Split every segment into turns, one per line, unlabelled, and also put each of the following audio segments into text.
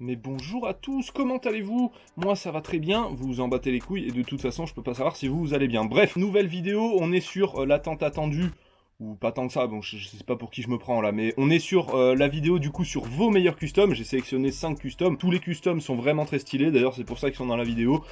Mais bonjour à tous, comment allez-vous? Moi ça va très bien, vous vous en battez les couilles et de toute façon je peux pas savoir si vous allez bien. Bref, nouvelle vidéo, on est sur l'attente attendue, ou pas tant que ça, bon je sais pas pour qui je me prends là, mais on est sur la vidéo du coup sur vos meilleurs customs. J'ai sélectionné 5 customs, tous les customs sont vraiment très stylés, d'ailleurs c'est pour ça qu'ils sont dans la vidéo.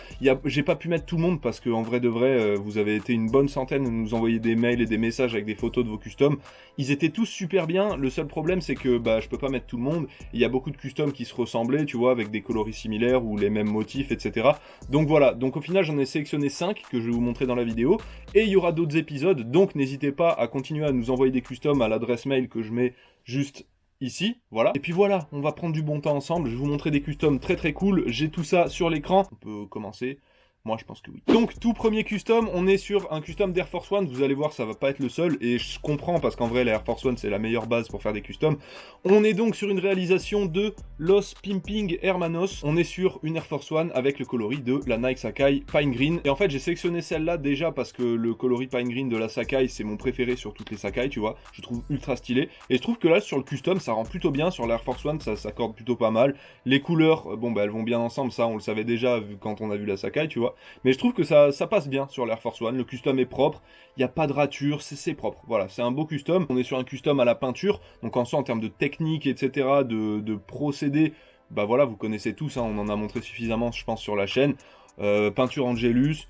J'ai pas pu mettre tout le monde parce que en vrai de vrai, vous avez été une bonne centaine à nous envoyer des mails et des messages avec des photos de vos customs. Ils étaient tous super bien, le seul problème c'est que je peux pas mettre tout le monde. Il y a beaucoup de customs qui se ressemblaient, tu vois, avec des coloris similaires ou les mêmes motifs, etc. Donc voilà, donc au final j'en ai sélectionné 5 que je vais vous montrer dans la vidéo. Et il y aura d'autres épisodes, donc n'hésitez pas à continuer à nous envoyer des customs à l'adresse mail que je mets juste ici, voilà. Et puis voilà, on va prendre du bon temps ensemble, je vais vous montrer des customs très très cool, j'ai tout ça sur l'écran. On peut commencer. Moi, je pense que oui. Donc, tout premier custom, on est sur un custom d'Air Force One. Vous allez voir, ça va pas être le seul. Et je comprends, parce qu'en vrai, l'Air Force One, c'est la meilleure base pour faire des customs. On est donc sur une réalisation de Los Pimping Hermanos. On est sur une Air Force One avec le coloris de la Nike Sacai Pine Green. Et en fait, j'ai sélectionné celle-là déjà parce que le coloris Pine Green de la Sacai, c'est mon préféré sur toutes les Sacai, tu vois. Je trouve ultra stylé. Et je trouve que là, sur le custom, ça rend plutôt bien. Sur l'Air Force One, ça s'accorde plutôt pas mal. Les couleurs, bon, elles vont bien ensemble. Ça, on le savait déjà quand on a vu la Sacai, tu vois. Mais je trouve que ça passe bien sur l'Air Force One, le custom est propre, il n'y a pas de rature, c'est propre, voilà, c'est un beau custom. On est sur un custom à la peinture, donc en soi en termes de technique, etc., de procédé, voilà, vous connaissez tous, hein, on en a montré suffisamment, je pense, sur la chaîne. Peinture Angelus,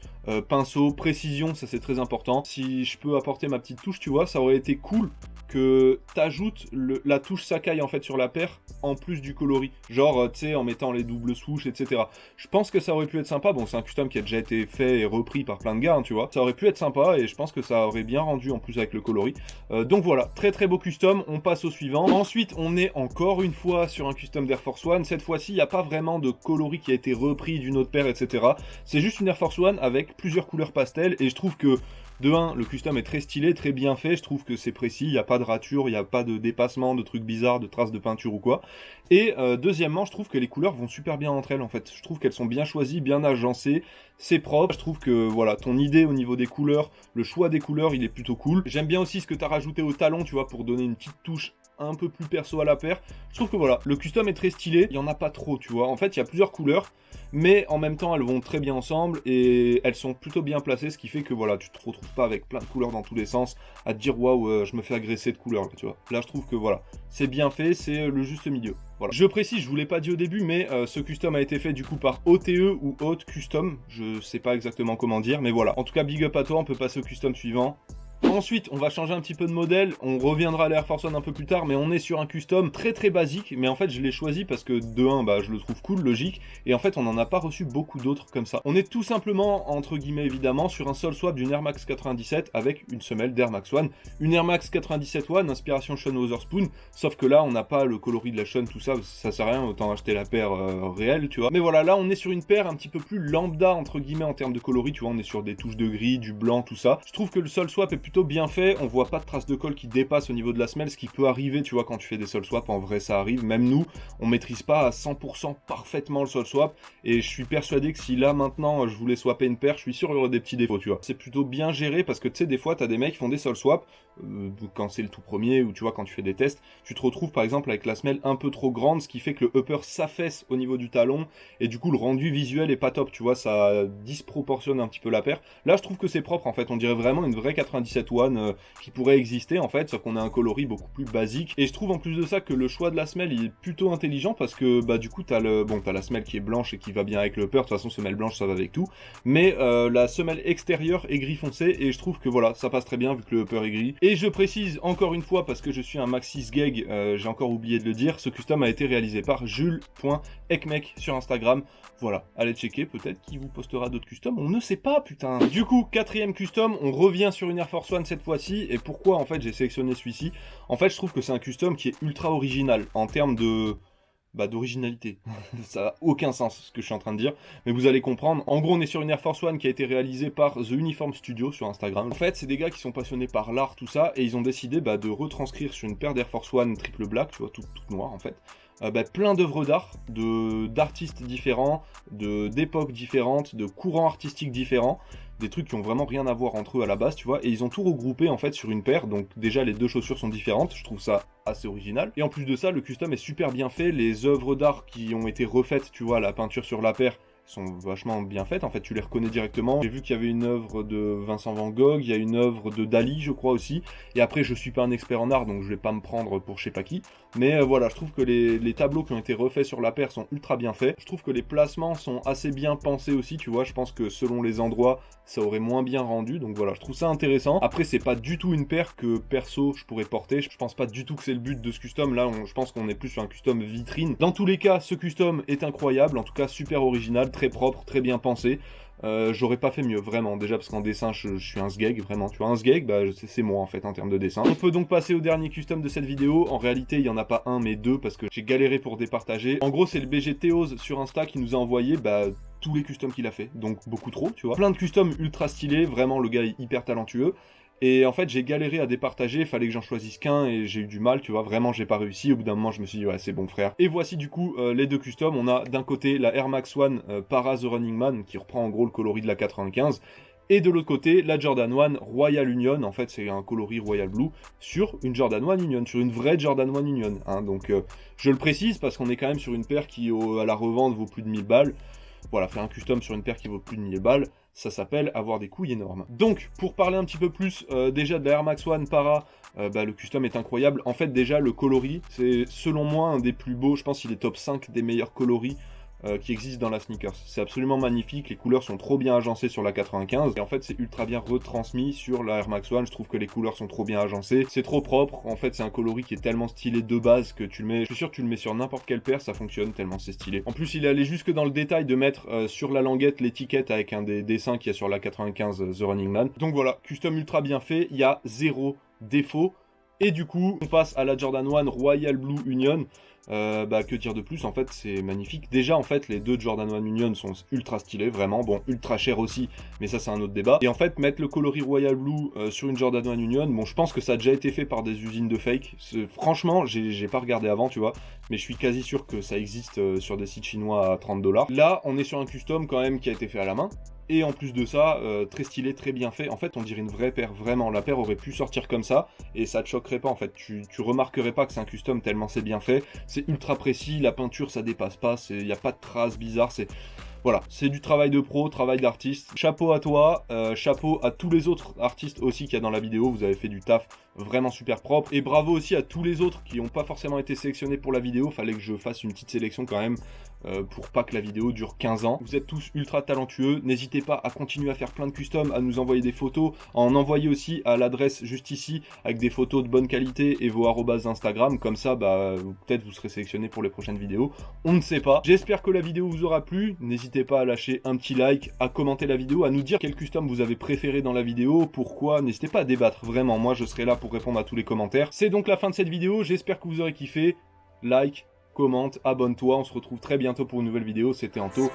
pinceau, précision, ça c'est très important. Si je peux apporter ma petite touche, tu vois, ça aurait été cool que t'ajoutes la touche Sacai en fait sur la paire en plus du coloris, genre tu sais en mettant les doubles souches, etc. Je pense que ça aurait pu être sympa. Bon, c'est un custom qui a déjà été fait et repris par plein de gars, hein, tu vois. Ça aurait pu être sympa et je pense que ça aurait bien rendu en plus avec le coloris. Donc voilà, très très beau custom. On passe au suivant. Ensuite, on est encore une fois sur un custom d'Air Force One. Cette fois-ci, il n'y a pas vraiment de coloris qui a été repris d'une autre paire, etc. C'est juste une Air Force One avec plusieurs couleurs pastel et je trouve que de 1, le custom est très stylé, très bien fait, je trouve que c'est précis, il n'y a pas de rature, il n'y a pas de dépassement, de trucs bizarres, de traces de peinture ou quoi. Et deuxièmement, je trouve que les couleurs vont super bien entre elles en fait. Je trouve qu'elles sont bien choisies, bien agencées, c'est propre. Je trouve que voilà, ton idée au niveau des couleurs, le choix des couleurs, il est plutôt cool. J'aime bien aussi ce que tu as rajouté au talon, tu vois, pour donner une petite touche un peu plus perso à la paire. Je trouve que voilà, le custom est très stylé, il n'y en a pas trop, tu vois. En fait, il y a plusieurs couleurs, mais en même temps, elles vont très bien ensemble et elles sont plutôt bien placées, ce qui fait que voilà, tu te retrouves pas avec plein de couleurs dans tous les sens, à te dire waouh, je me fais agresser de couleurs, là, tu vois. Là, je trouve que voilà, c'est bien fait, c'est le juste milieu. Voilà. Je précise, je vous l'ai pas dit au début, mais ce custom a été fait du coup par OTE ou Haute Custom, je sais pas exactement comment dire, mais voilà. En tout cas, big up à toi, on peut passer au custom suivant. Ensuite, on va changer un petit peu de modèle, on reviendra à l'Air Force One un peu plus tard, mais on est sur un custom très très basique, mais en fait je l'ai choisi parce que de 1, je le trouve cool, logique, et en fait on n'en a pas reçu beaucoup d'autres comme ça. On est tout simplement, entre guillemets évidemment, sur un sol swap d'une Air Max 97 avec une semelle d'Air Max One. Une Air Max 97 One, inspiration Sean Wotherspoon, sauf que là on n'a pas le coloris de la Sean, tout ça, ça sert à rien, autant acheter la paire réelle, tu vois. Mais voilà, là on est sur une paire un petit peu plus lambda, entre guillemets, en termes de coloris, tu vois, on est sur des touches de gris, du blanc, tout ça. Je trouve que le sol swap est plutôt bien fait, on voit pas de traces de colle qui dépassent au niveau de la semelle, ce qui peut arriver, tu vois, quand tu fais des sol swap, en vrai ça arrive, même nous, on maîtrise pas à 100% parfaitement le sol swap, et je suis persuadé que si là maintenant je voulais swapper une paire, je suis sûr qu'il y aurait des petits défauts, tu vois. C'est plutôt bien géré parce que tu sais, des fois t'as des mecs qui font des sol swap, quand c'est le tout premier, ou tu vois, quand tu fais des tests, tu te retrouves par exemple avec la semelle un peu trop grande, ce qui fait que le upper s'affaisse au niveau du talon, et du coup le rendu visuel est pas top, tu vois, ça disproportionne un petit peu la paire. Là je trouve que c'est propre en fait, on dirait vraiment une vraie 97 One qui pourrait exister en fait, sauf qu'on a un coloris beaucoup plus basique. Et je trouve en plus de ça que le choix de la semelle il est plutôt intelligent parce que du coup t'as la semelle qui est blanche et qui va bien avec le upper, de toute façon semelle blanche ça va avec tout, mais la semelle extérieure est gris foncé et je trouve que voilà, ça passe très bien vu que le upper est gris. Et je précise encore une fois parce que je suis un maxi sgeg, j'ai encore oublié de le dire, ce custom a été réalisé par jules.ekmek sur Instagram. Voilà, allez checker, peut-être qu'il vous postera d'autres customs, on ne sait pas, putain. Du coup, 4ème custom, on revient sur une Air Force One cette fois-ci, et pourquoi en fait j'ai sélectionné celui-ci? En fait, je trouve que c'est un custom qui est ultra original, en termes de d'originalité. Ça n'a aucun sens ce que je suis en train de dire, mais vous allez comprendre. En gros, on est sur une Air Force One qui a été réalisée par The Uniform Studio sur Instagram. En fait, c'est des gars qui sont passionnés par l'art, tout ça, et ils ont décidé de retranscrire sur une paire d'Air Force One triple black, tu vois, toute noire en fait, plein d'œuvres d'art, d'artistes différents, d'époques différentes, de courants artistiques différents. des trucs qui ont vraiment rien à voir entre eux à la base, tu vois, et ils ont tout regroupé en fait sur une paire, donc déjà les deux chaussures sont différentes, je trouve ça assez original, et en plus de ça, le custom est super bien fait, les œuvres d'art qui ont été refaites, tu vois, la peinture sur la paire, sont vachement bien faites, en fait tu les reconnais directement. J'ai vu qu'il y avait une œuvre de Vincent Van Gogh, il y a une œuvre de Dali je crois aussi, et après je suis pas un expert en art donc je vais pas me prendre pour je sais pas qui, mais voilà, je trouve que les tableaux qui ont été refaits sur la paire sont ultra bien faits, je trouve que les placements sont assez bien pensés aussi, tu vois, je pense que selon les endroits ça aurait moins bien rendu, donc voilà, je trouve ça intéressant. Après c'est pas du tout une paire que perso je pourrais porter, je pense pas du tout que c'est le but de ce custom, là je pense qu'on est plus sur un custom vitrine. Dans tous les cas, ce custom est incroyable, en tout cas super original, très propre, très bien pensé. J'aurais pas fait mieux, vraiment, déjà parce qu'en dessin je suis un sgeg, vraiment, tu vois, un sgeg, bah c'est moi en fait en termes de dessin. On peut donc passer au dernier custom de cette vidéo, en réalité il y en a pas un mais deux parce que j'ai galéré pour départager. En gros c'est le BG Théose sur Insta qui nous a envoyé tous les customs qu'il a fait, donc beaucoup trop, tu vois. Plein de customs ultra stylés, vraiment le gars est hyper talentueux. Et en fait, j'ai galéré à départager, fallait que j'en choisisse qu'un et j'ai eu du mal, tu vois, vraiment j'ai pas réussi. Au bout d'un moment, je me suis dit, ouais, c'est bon frère. Et voici du coup les deux customs. On a d'un côté la Air Max One Para The Running Man, qui reprend en gros le coloris de la 95. Et de l'autre côté, la Jordan 1 Royal Union, en fait c'est un coloris Royal Blue, sur une Jordan 1 Union, sur une vraie Jordan 1 Union. Hein. Donc je le précise parce qu'on est quand même sur une paire qui à la revente vaut plus de 1000 balles. Voilà, faire un custom sur une paire qui vaut plus de 1000 balles, ça s'appelle avoir des couilles énormes. Donc, pour parler un petit peu plus déjà de la Air Max One Para, le custom est incroyable. En fait, déjà, le coloris, c'est selon moi un des plus beaux, je pense qu'il est top 5 des meilleurs coloris qui existent dans la sneakers. C'est absolument magnifique, les couleurs sont trop bien agencées sur la 95, et en fait c'est ultra bien retransmis sur la Air Max One, je trouve que les couleurs sont trop bien agencées, c'est trop propre, en fait c'est un coloris qui est tellement stylé de base que tu le mets, je suis sûr que tu le mets sur n'importe quelle paire, ça fonctionne tellement c'est stylé. En plus il est allé jusque dans le détail de mettre sur la languette l'étiquette avec un des dessins qu'il y a sur la 95 The Running Man. Donc voilà, custom ultra bien fait, il y a zéro défaut. Et du coup, on passe à la Jordan 1 Royal Blue Union. Que dire de plus, en fait c'est magnifique. Déjà en fait les deux Jordan 1 Union sont ultra stylés, vraiment, bon ultra cher aussi, mais ça c'est un autre débat. Et en fait mettre le coloris Royal Blue sur une Jordan 1 Union, bon je pense que ça a déjà été fait par des usines de fake. Franchement j'ai pas regardé avant tu vois, mais je suis quasi sûr que ça existe sur des sites chinois à 30 $. Là on est sur un custom quand même qui a été fait à la main. Et en plus de ça, très stylé, très bien fait. En fait, on dirait une vraie paire, vraiment. La paire aurait pu sortir comme ça, et ça te choquerait pas, en fait. Tu remarquerais pas que c'est un custom tellement c'est bien fait. C'est ultra précis, la peinture, ça dépasse pas, il n'y a pas de traces bizarres, c'est... Voilà, c'est du travail de pro, travail d'artiste. Chapeau à toi, chapeau à tous les autres artistes aussi qu'il y a dans la vidéo. Vous avez fait du taf vraiment super propre. Et bravo aussi à tous les autres qui n'ont pas forcément été sélectionnés pour la vidéo. Fallait que je fasse une petite sélection quand même pour pas que la vidéo dure 15 ans. Vous êtes tous ultra talentueux. N'hésitez pas à continuer à faire plein de customs, à nous envoyer des photos, à en envoyer aussi à l'adresse juste ici avec des photos de bonne qualité et vos arrobas Instagram. Comme ça, peut-être vous serez sélectionné pour les prochaines vidéos. On ne sait pas. J'espère que la vidéo vous aura plu. N'hésitez pas à lâcher un petit like, à commenter la vidéo, à nous dire quel custom vous avez préféré dans la vidéo, pourquoi, n'hésitez pas à débattre, vraiment, moi je serai là pour répondre à tous les commentaires. C'est donc la fin de cette vidéo, j'espère que vous aurez kiffé, like, commente, abonne-toi, on se retrouve très bientôt pour une nouvelle vidéo, c'était Anto.